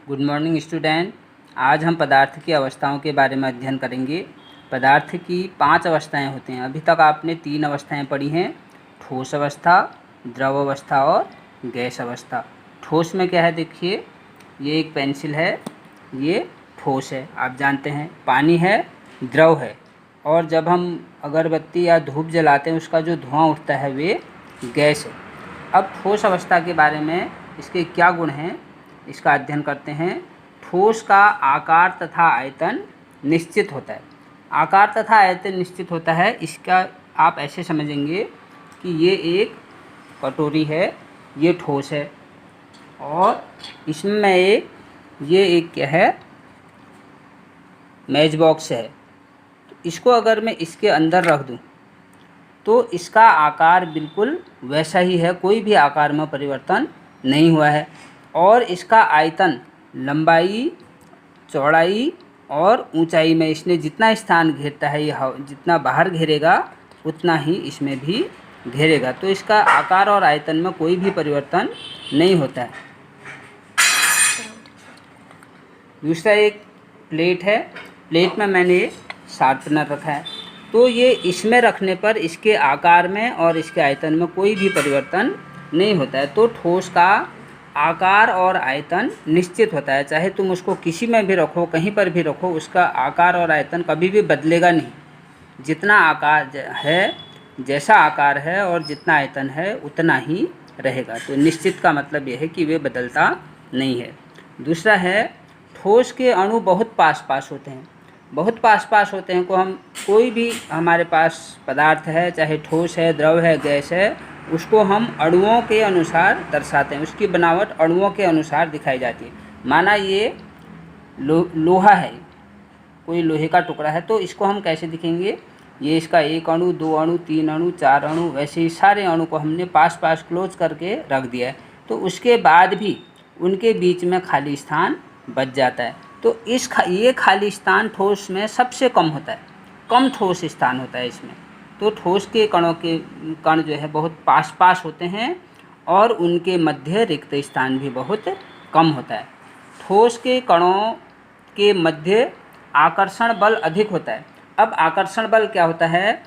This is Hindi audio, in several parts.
Good morning student. आज हम पदार्थ की अवस्थाओं के बारे में अध्ययन करेंगे। पदार्थ की 5 अवस्थाएं होती हैं। अभी तक आपने 3 अवस्थाएं पढ़ी हैं, ठोस अवस्था, द्रव अवस्था और गैस अवस्था। ठोस में क्या है, देखिए ये एक पेंसिल है, ये ठोस है, आप जानते हैं। पानी है, द्रव है, और जब हम अगरबत्ती या धूप जलाते हैं उसका जो धुआं उठता है वे गैस है। अब ठोस अवस्था के बारे में इसके क्या गुण हैं इसका अध्ययन करते हैं। ठोस का आकार तथा आयतन निश्चित होता है। आकार तथा आयतन निश्चित होता है, इसका आप ऐसे समझेंगे कि ये एक कटोरी है, ये ठोस है, और इसमें ये एक क्या है, मैच बॉक्स है। तो इसको अगर मैं इसके अंदर रख दूं तो इसका आकार बिल्कुल वैसा ही है, कोई भी आकार में परिवर्तन नहीं हुआ है। और इसका आयतन, लंबाई, चौड़ाई और ऊंचाई में इसने जितना स्थान घेरता है, ये जितना बाहर घेरेगा उतना ही इसमें भी घेरेगा। तो इसका आकार और आयतन में कोई भी परिवर्तन नहीं होता है। दूसरा एक प्लेट है, प्लेट में मैंने शार्पनर रखा है, तो ये इसमें रखने पर इसके आकार में और इसके आयतन में कोई भी परिवर्तन नहीं होता है। तो ठोस का आकार और आयतन निश्चित होता है, चाहे तुम उसको किसी में भी रखो, कहीं पर भी रखो, उसका आकार और आयतन कभी भी बदलेगा नहीं। जितना आकार है, जैसा आकार है और जितना आयतन है उतना ही रहेगा। तो निश्चित का मतलब यह है कि वे बदलता नहीं है। दूसरा है, ठोस के अणु बहुत पास पास होते हैं। बहुत पास पास होते हैं को हम कोई भी हमारे पास पदार्थ है, चाहे ठोस है, द्रव है, गैस है, उसको हम अणुओं के अनुसार दर्शाते हैं। उसकी बनावट अणुओं के अनुसार दिखाई जाती है। माना ये लोहा है, कोई लोहे का टुकड़ा है, तो इसको हम कैसे दिखेंगे, ये इसका 1 अणु, 2 अणु, 3 अणु, 4 अणु, वैसे ही सारे अणु को हमने पास पास क्लोज करके रख दिया है। तो उसके बाद भी उनके बीच में खाली स्थान बच जाता है। तो ये खाली स्थान ठोस में सबसे कम होता है, कम ठोस स्थान होता है इसमें। तो ठोस के कण जो है बहुत पास पास होते हैं और उनके मध्य रिक्त स्थान भी बहुत कम होता है। ठोस के कणों के मध्य आकर्षण बल अधिक होता है। अब आकर्षण बल क्या होता है,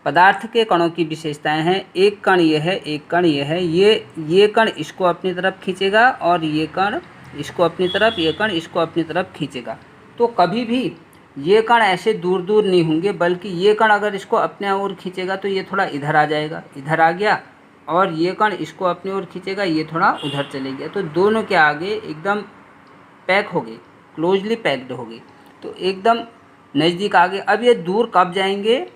पदार्थ के कणों की विशेषताएं हैं। एक कण ये है, एक कण ये है, ये कण इसको अपनी तरफ खींचेगा और ये कण इसको अपनी तरफ, ये कण इसको अपनी तरफ खींचेगा। तो कभी भी ये कण ऐसे दूर दूर नहीं होंगे, बल्कि ये कण अगर इसको अपने ओर खींचेगा तो ये थोड़ा इधर आ जाएगा, इधर आ गया, और ये कण इसको अपनी ओर खींचेगा, ये थोड़ा उधर चले गया। तो दोनों के आगे एकदम पैक हो गए, क्लोजली पैक्ड हो गए, तो एकदम नज़दीक आ गए। अब ये दूर कब जाएंगे,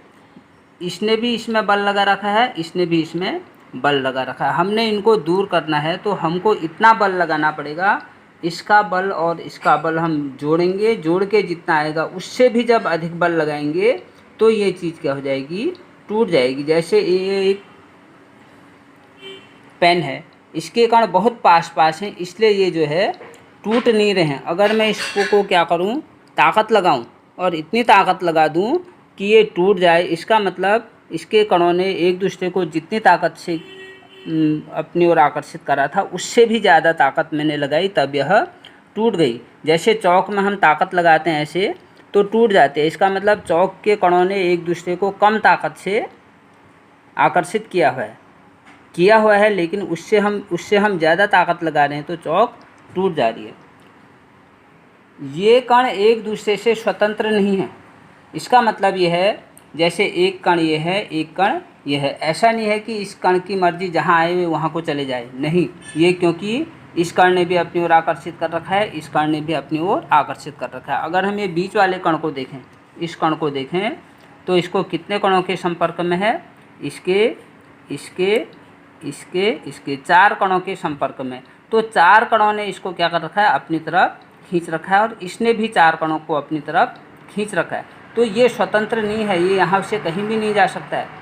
इसने भी इसमें बल लगा रखा है, इसने भी इसमें बल लगा रखा है। हमने इनको दूर करना है तो हमको इतना बल लगाना पड़ेगा, इसका बल और इसका बल हम जोड़ेंगे, जोड़ के जितना आएगा उससे भी जब अधिक बल लगाएंगे तो ये चीज़ क्या हो जाएगी, टूट जाएगी। जैसे ये एक पेन है, इसके कण बहुत पास पास हैं, इसलिए ये जो है टूट नहीं रहे हैं। अगर मैं इसको क्या करूं, ताकत लगाऊं और इतनी ताकत लगा दूं कि ये टूट जाए, इसका मतलब इसके कणों ने एक दूसरे को जितनी ताकत से अपनी ओर आकर्षित करा था उससे भी ज़्यादा ताकत मैंने लगाई, तब यह टूट गई। जैसे चौक में हम ताकत लगाते हैं ऐसे तो टूट जाते हैं। इसका मतलब चौक के कणों ने एक दूसरे को कम ताकत से आकर्षित किया हुआ है, लेकिन उससे हम ज़्यादा ताकत लगा रहे हैं तो चौक टूट जा रही है। ये कण एक दूसरे से स्वतंत्र नहीं है। इसका मतलब ये है, जैसे एक कण ये है, एक कण ये है, ऐसा नहीं है कि इस कण की मर्जी जहाँ आए हुए वहाँ को चले जाए, नहीं। ये क्योंकि इस कण ने भी अपनी ओर आकर्षित कर रखा है, इस कण ने भी अपनी ओर आकर्षित कर रखा है। अगर हम ये बीच वाले कण को देखें, इस कण को देखें, तो इसको कितने कणों के संपर्क में है, इसके 4 कणों के संपर्क में। तो 4 कणों ने इसको क्या कर रखा है, अपनी तरफ खींच रखा है, और इसने भी 4 कणों को अपनी तरफ खींच रखा है। तो ये स्वतंत्र नहीं है, ये यहाँ से कहीं भी नहीं जा सकता है।